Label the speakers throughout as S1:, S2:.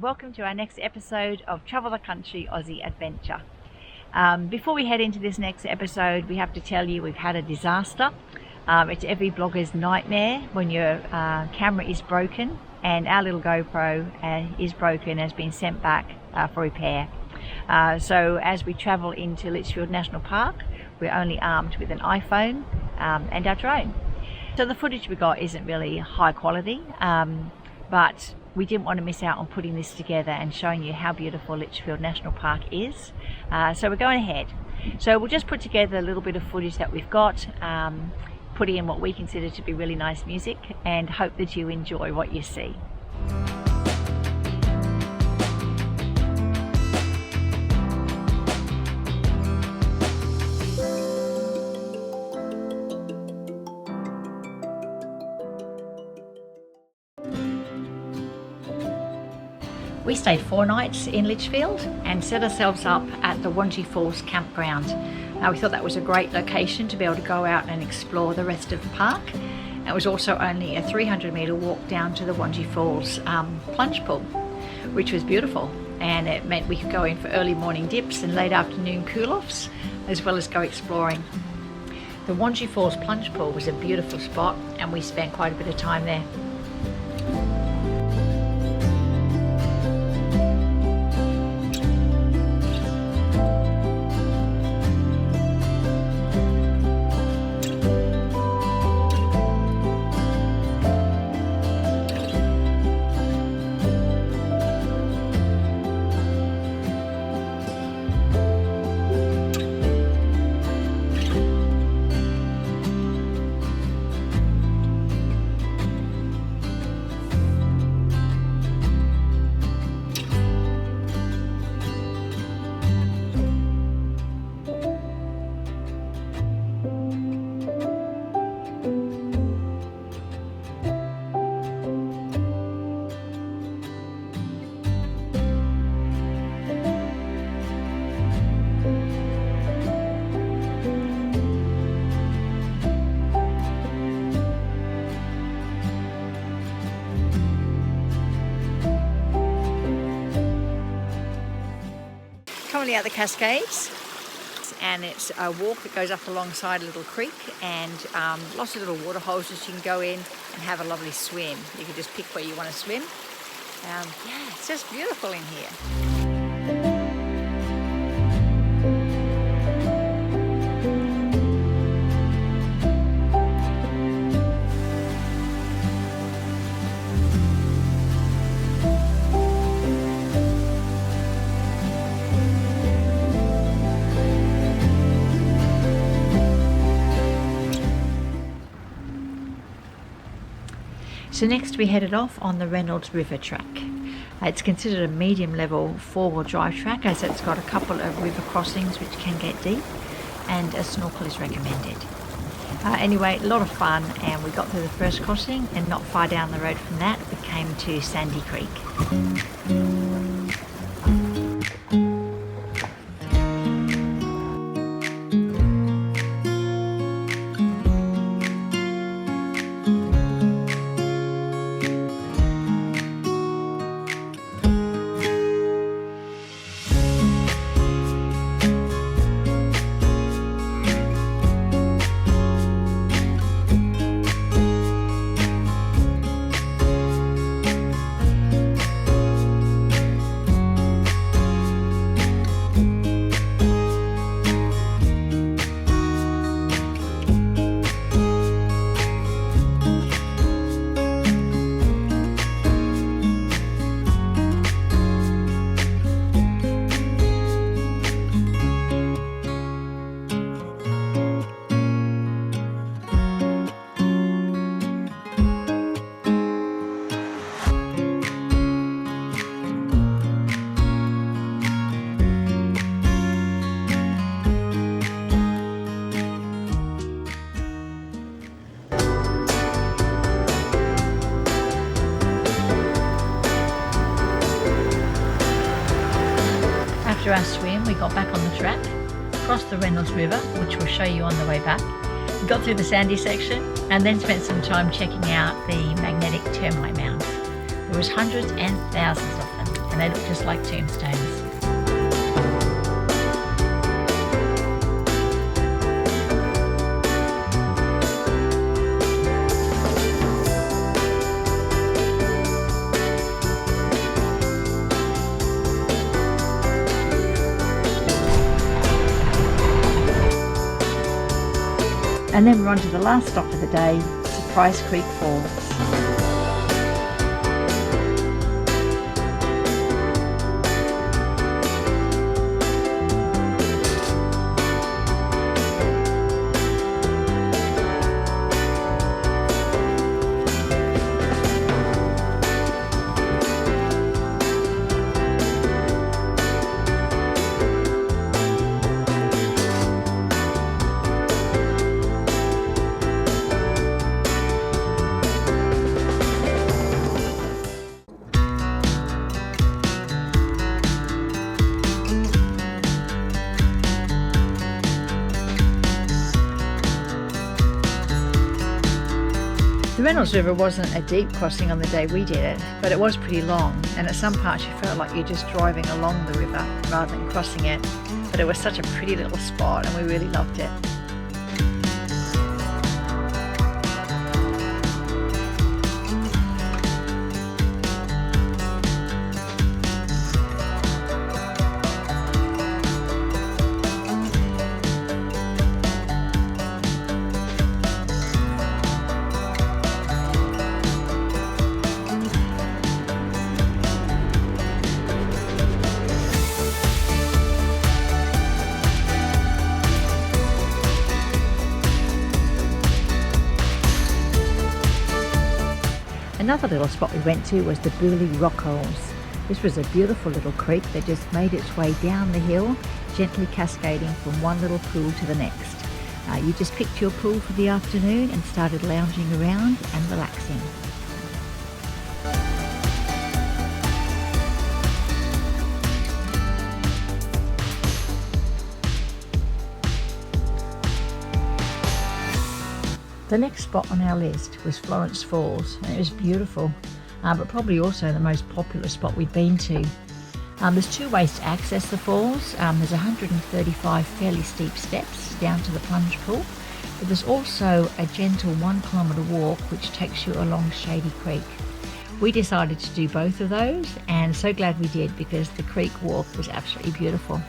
S1: welcome to our next episode of Travel the Country Aussie Adventure. Before we head into this next episode, we have to tell you we've had a disaster. It's every blogger's nightmare when your camera is broken, and our little GoPro is broken, has been sent back for repair. So as we travel into Litchfield National Park, we're only armed with an iPhone and our drone. So the footage we got isn't really high quality, but we didn't want to miss out on putting this together and showing you how beautiful Litchfield National Park is. So we're going ahead. So we'll just put together a little bit of footage that we've got, put in what we consider to be really nice music, and hope that you enjoy what you see. We stayed 4 nights in Litchfield and set ourselves up at the Wangi Falls campground. We thought that was a great location to be able to go out and explore the rest of the park. It was also only a 300-metre walk down to the Wangi Falls plunge pool, which was beautiful, and it meant we could go in for early morning dips and late afternoon cool-offs, as well as go exploring. The Wangi Falls plunge pool was a beautiful spot, and we spent quite a bit of time there. Currently at the Cascades, and it's a walk that goes up alongside a little creek, and lots of little water holes that you can go in and have a lovely swim. You can just pick where you want to swim. Yeah, it's just beautiful in here. So next we headed off on the Reynolds River track. It's considered a medium level 4-wheel drive track, as it's got a couple of river crossings which can get deep, and a snorkel is recommended. Anyway, a lot of fun, and we got through the first crossing, and not far down the road from that we came to Sandy Creek. After our swim, we got back on the track, crossed the Reynolds River, which we'll show you on the way back. We got through the sandy section and then spent some time checking out the magnetic termite mounds. There was hundreds and thousands of them, and they look just like tombstones. And then we're on to the last stop of the day, Surprise Creek Falls. The Reynolds River wasn't a deep crossing on the day we did it, but it was pretty long, and at some parts you felt like you're just driving along the river rather than crossing it. But it was such a pretty little spot and we really loved it. Another little spot we went to was the Booley Rock Holes. This was a beautiful little creek that just made its way down the hill, gently cascading from one little pool to the next. You just picked your pool for the afternoon and started lounging around and relaxing. The next spot on our list was Florence Falls, and it was beautiful, but probably also the most popular spot we'd been to. There's two ways to access the falls. There's 135 fairly steep steps down to the plunge pool, but there's also a gentle 1 kilometre walk which takes you along Shady Creek. We decided to do both of those, and so glad we did because the creek walk was absolutely beautiful.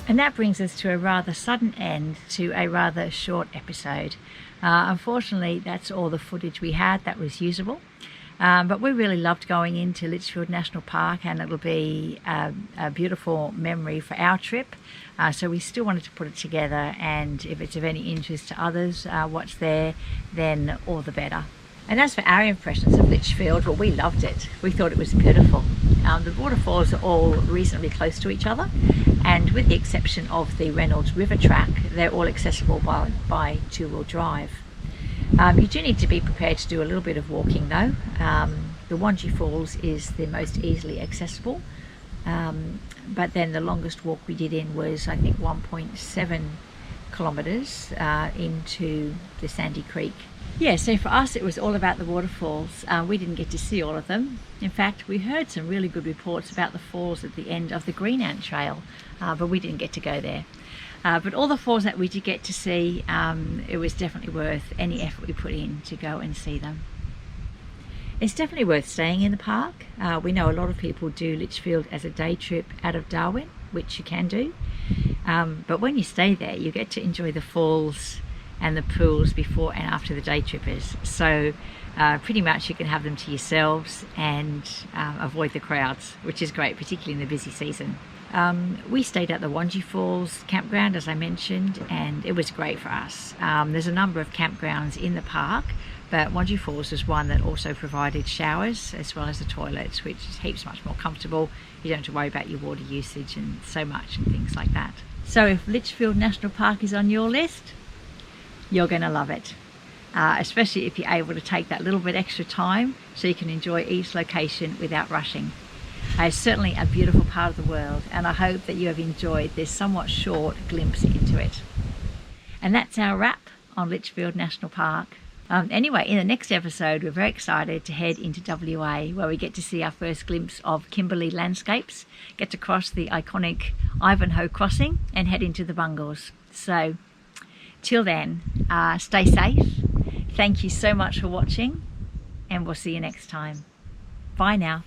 S1: And that brings us to a rather sudden end to a rather short episode. Unfortunately, that's all the footage we had that was usable. But we really loved going into Litchfield National Park, and it'll be a beautiful memory for our trip. So we still wanted to put it together, and if it's of any interest to others what's there, then all the better. And as for our impressions of Litchfield, well, we loved it. We thought it was beautiful. The waterfalls are all reasonably close to each other, and with the exception of the Reynolds River track, they're all accessible by two-wheel drive. You do need to be prepared to do a little bit of walking though. The Wangi Falls is the most easily accessible, but then the longest walk we did in was I think 1.7 kilometres into the Sandy Creek. Yeah, so for us it was all about the waterfalls. We didn't get to see all of them. In fact, we heard some really good reports about the falls at the end of the Green Ant Trail, but we didn't get to go there. But all the falls that we did get to see, it was definitely worth any effort we put in to go and see them. It's definitely worth staying in the park. We know a lot of people do Litchfield as a day trip out of Darwin, which you can do. But when you stay there, you get to enjoy the falls and the pools before and after the day trippers. So pretty much you can have them to yourselves and avoid the crowds, which is great, particularly in the busy season. We stayed at the Wangi Falls campground, as I mentioned, and it was great for us. There's a number of campgrounds in the park, but Wangi Falls was one that also provided showers as well as the toilets, which is heaps much more comfortable. You don't have to worry about your water usage and so much and things like that. So if Litchfield National Park is on your list, you're going to love it. Especially if you're able to take that little bit extra time so you can enjoy each location without rushing. It's certainly a beautiful part of the world, and I hope that you have enjoyed this somewhat short glimpse into it. And that's our wrap on Litchfield National Park. Anyway, in the next episode, we're very excited to head into WA, where we get to see our first glimpse of Kimberley landscapes, get to cross the iconic Ivanhoe crossing and head into the Bungles. So till then, stay safe. Thank you so much for watching, and we'll see you next time. Bye now.